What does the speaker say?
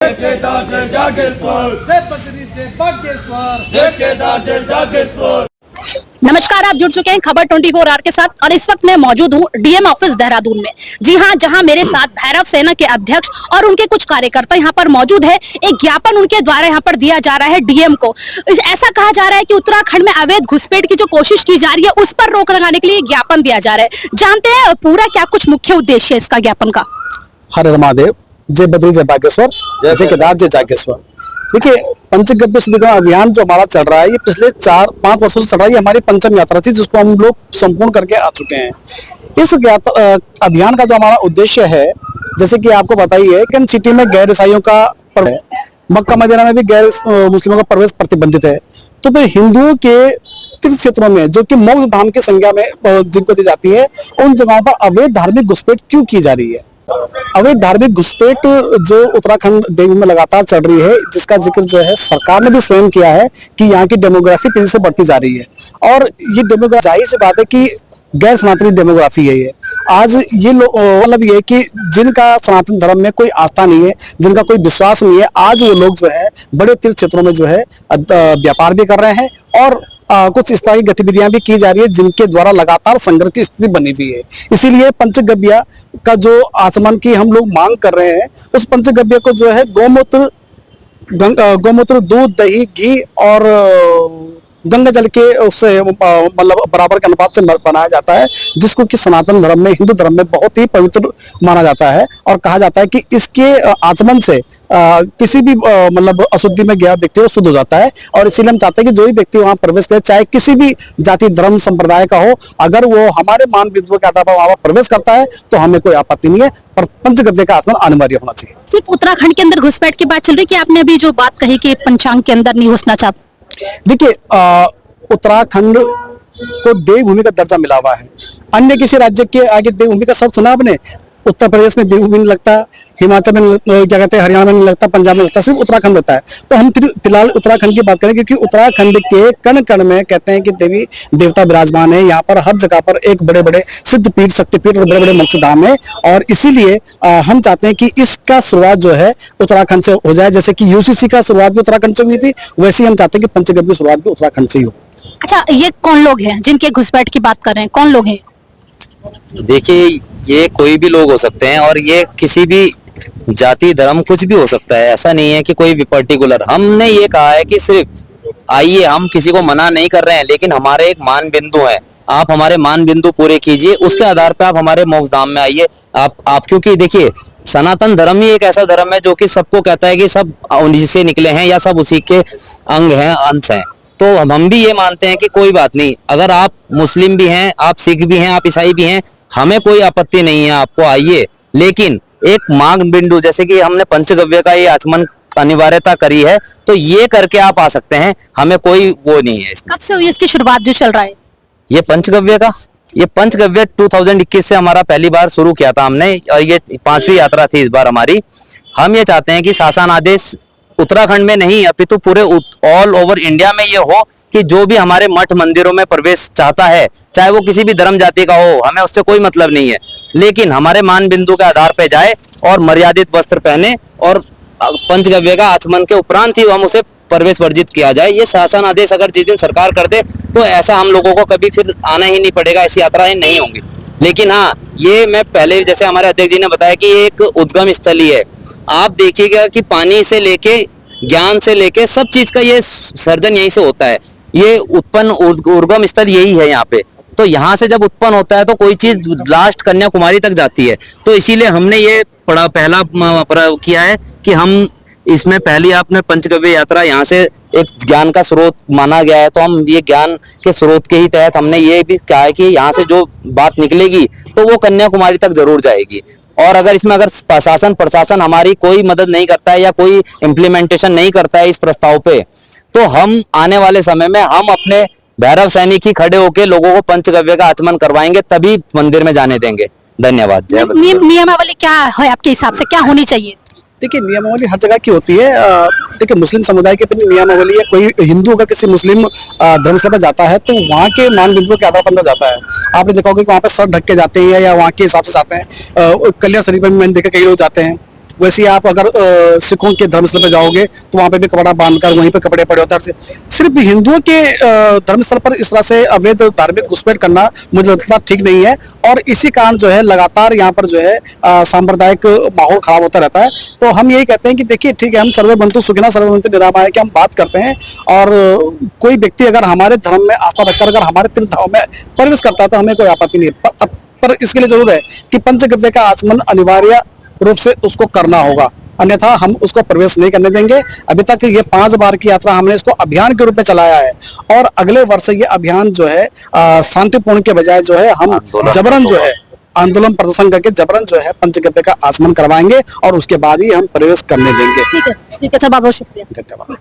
जय केदार जय जागेश्वर, जय बद्री जय बागेश्वर, जय केदार जय जागेश्वर। नमस्कार, आप जुड़ चुके हैं खबर 24 आवर के साथ और इस वक्त मैं मौजूद हूं डीएम ऑफिस देहरादून में। जी हां, जहां मेरे साथ भैरव सेना के अध्यक्ष और उनके कुछ कार्यकर्ता यहां पर मौजूद है। एक ज्ञापन उनके द्वारा यहां पर दिया जा रहा है डीएम को। ऐसा कहा जा रहा है कि उत्तराखंड में अवैध घुसपैठ की जो कोशिश की जा रही है उस पर रोक लगाने के लिए ज्ञापन दिया जा रहा है। जानते हैं पूरा क्या कुछ मुख्य उद्देश्य है इसका ज्ञापन का। हर महादेव, जय बद्री जय बागेश्वर, जय केदार जय जागेश्वर। देखिए, पंचगव्य शुद्धिकरण अभियान जो हमारा चल रहा है ये पिछले 4-5 वर्षों से चल रहा है। ये हमारी पंचम यात्रा थी जिसको हम लोग संपूर्ण करके आ चुके हैं। इस अभियान का जो हमारा उद्देश्य है, जैसे कि आपको बताइए कि सिटी में गैर ईसाइयों का प्रवेश, मक्का मदीना में भी गैर मुस्लिमों का प्रवेश प्रतिबंधित है। तो फिर हिंदुओं के तीर्थ क्षेत्रों में जो कि मोक्ष धाम की संज्ञा में जिनको दी जाती है, उन जगहों पर अवैध धार्मिक घुसपैठ क्यों की जा रही है? अवैध धार्मिक घुसपैठ जो उत्तराखंड देवी में लगातार चल रही है, जिसका जिक्र जो है सरकार ने भी स्वयं किया है कि यहाँ की डेमोग्राफी तेजी से बढ़ती जा रही है। और ये डेमोग्राफी, जाहिर सी बात है कि गैर सनातनी डेमोग्राफी है ये। आज ये मतलब ये कि जिनका सनातन धर्म में कोई आस्था नहीं है, जिनका कोई विश्वास नहीं है, आज वो लोग जो है बड़े तीर्थ क्षेत्रों में जो है व्यापार भी कर रहे हैं और कुछ इस तरह की गतिविधियां भी की जा रही है जिनके द्वारा लगातार संघर्ष की स्थिति बनी हुई है। इसीलिए पंचगव्य का जो आचमन की हम लोग मांग कर रहे हैं, उस पंचगव्य को जो है गोमूत्र, दूध, दही, घी और गंगा जल के उससे मतलब बराबर के अनुपात से बनाया जाता है, जिसको कि सनातन धर्म में, हिंदू धर्म में बहुत ही पवित्र माना जाता है। और कहा जाता है कि इसके आचमन से किसी भी मतलब अशुद्धि में गया व्यक्ति वो शुद्ध हो जाता है। और इसीलिए हम चाहते हैं कि जो भी व्यक्ति वहां प्रवेश करे, चाहे किसी भी जाति धर्म संप्रदाय का हो, अगर वो हमारे मान बिंदुओं के आधार पर वहां प्रवेश करता है तो हमें कोई आपत्ति नहीं है, पर पंचगव्य का आचमन अनिवार्य होना चाहिए। सिर्फ उत्तराखंड के अंदर घुसपैठ की बात चल रही है कि आपने अभी जो बात कही कि पंचांग के अंदर नहीं घुसना चाहते? देखिए, उत्तराखंड को देवभूमि का दर्जा मिला हुआ है। अन्य किसी राज्य के आगे देवभूमि का शब्द सुना आपने? उत्तर प्रदेश में देवभूमि नहीं लगता, हिमाचल में क्या कहते हैं, हरियाणा में नहीं लगता, पंजाब में लगता, सिर्फ उत्तराखंड होता है। तो हम फिलहाल उत्तराखंड की बात करें, क्योंकि उत्तराखंड के कण कण में कहते हैं कि देवी देवता विराजमान है। यहाँ पर हर जगह पर एक बड़े बड़े सिद्ध पीठ, शक्तिपीठ और बड़े बड़े मोक्ष धाम है। और इसीलिए हम चाहते हैं कि इसका शुरुआत जो है उत्तराखंड से हो जाए। जैसे कि यूसीसी का शुरुआत भी उत्तराखंड से हुई थी, वैसे ही हम चाहते हैं कि पंचगव्य की शुरुआत भी उत्तराखंड से ही हो। अच्छा, ये कौन लोग हैं जिनके घुसपैठ की बात कर रहे हैं? कौन लोग हैं? देखिए, ये कोई भी लोग हो सकते हैं और ये किसी भी जाति धर्म कुछ भी हो सकता है। ऐसा नहीं है कि कोई भी पर्टिकुलर। हमने ये कहा है कि सिर्फ आइए, हम किसी को मना नहीं कर रहे हैं, लेकिन हमारे एक मान बिंदु है। आप हमारे मान बिंदु पूरे कीजिए, उसके आधार पे आप हमारे मोक्ष धाम में आइए। आप क्योंकि देखिए, सनातन धर्म ही एक ऐसा धर्म है जो कि सबको कहता है कि सब उन्हीं से निकले हैं या सब उसी के अंग हैं, अंश हैं। तो हम भी ये मानते हैं कि कोई बात नहीं, अगर आप मुस्लिम भी हैं, आप सिख भी हैं, आप ईसाई भी हैं, हमें कोई आपत्ति नहीं है, आपको आइए। लेकिन एक मांग बिंदु, जैसे कि हमने पंचगव्य का ये आचमन अनिवार्यता करी है, तो ये करके आप आ सकते हैं, हमें कोई वो नहीं है। कब से हुई इसकी शुरुआत जो चल रहा है ये पंचगव्य का? ये पंचगव्य 2021 से हमारा पहली बार शुरू किया था हमने, और ये 5वीं यात्रा थी इस बार हमारी। हम ये चाहते हैं कि शासन आदेश उत्तराखंड में नहीं, अपितु पूरे ऑल ओवर इंडिया में ये हो कि जो भी हमारे मठ मंदिरों में प्रवेश चाहता है, चाहे वो किसी भी धर्म जाति का हो, हमें उससे कोई मतलब नहीं है, लेकिन हमारे मान बिंदु के आधार पर जाए और मर्यादित वस्त्र पहने और पंचगव्य का आचमन के उपरांत ही हम उसे प्रवेश वर्जित किया जाए। ये शासन आदेश अगर जिस दिन सरकार कर दे तो ऐसा हम लोगों को कभी फिर आना ही नहीं पड़ेगा, ऐसी यात्राएं नहीं होंगी। लेकिन हाँ, ये मैं पहले जैसे हमारे अध्यक्ष जी ने बताया कि ये एक उद्गम स्थली है। आप देखिएगा कि पानी से लेके, ज्ञान से लेके सब चीज का ये सर्जन यहीं से होता है। ये उत्पन्न उद्गम स्थल यही है यहाँ पे। तो यहाँ से जब उत्पन्न होता है तो कोई चीज लास्ट कन्याकुमारी तक जाती है। तो इसीलिए हमने ये पहला किया है कि हम इसमें पहली आपने पंचगव्य यात्रा यहाँ से एक ज्ञान का स्रोत माना गया है, तो हम ये ज्ञान के स्रोत के ही तहत हमने ये भी कहा है कि यहाँ से जो बात निकलेगी तो वो कन्याकुमारी तक जरूर जाएगी। और अगर इसमें अगर प्रशासन हमारी कोई मदद नहीं करता है या कोई इम्प्लीमेंटेशन नहीं करता है इस प्रस्ताव पे, तो हम आने वाले समय में हम अपने भैरव सैनिक ही खड़े होकर लोगों को पंचगव्य का आचमन करवाएंगे, तभी मंदिर में जाने देंगे। धन्यवाद। नियमावली क्या है आपके हिसाब से, क्या होनी चाहिए? देखिए, नियमावली हर जगह की होती है। देखिए, मुस्लिम समुदाय की अपनी नियमावली है। कोई हिंदू अगर किसी मुस्लिम धर्मस्थल पर जाता है तो वहाँ के मान बिंदुओं के आधार पर जाता है। आपने देखा होगा कि वहाँ पे सर ढक के जाते हैं या वहाँ के हिसाब से जाते हैं। कल्याण शरीफ में मैंने देखा कई लोग जाते हैं। वैसे ही आप अगर सिखों के धर्मस्थल पे जाओगे तो वहां पे भी कपड़ा बांधकर वहीं पे कपड़े पड़े होते हैं। सिर्फ हिंदुओं के धर्मस्थल पर इस तरह से अवैध धार्मिक घुसपैठ करना मुझे लगता है ठीक नहीं है, और इसी कारण जो है लगातार यहाँ पर जो है सांप्रदायिक माहौल खराब होता रहता है। तो हम यही कहते हैं कि देखिए ठीक है, हम सर्वबंधु सुखिना सर्वभूतंतु निरामया की हम बात करते हैं, और कोई व्यक्ति अगर हमारे धर्म में आस्था रखकर अगर हमारे तीर्थ धाम में प्रवेश करता है तो हमें कोई आपत्ति नहीं है, पर इसके लिए जरूर है कि पंचगव्य का आचमन अनिवार्य रूप से उसको करना होगा, अन्यथा हम उसको प्रवेश नहीं करने देंगे। अभी तक ये 5 बार की यात्रा हमने इसको अभियान के रूप में चलाया है, और अगले वर्ष ये अभियान जो है शांतिपूर्ण के बजाय जो है हम जबरन जो है आंदोलन प्रदर्शन करके जबरन जो है पंचगव्य का आचमन करवाएंगे, और उसके बाद ही हम प्रवेश करने देंगे। ठीक है सर, बहुत बहुत शुक्रिया। धन्यवाद।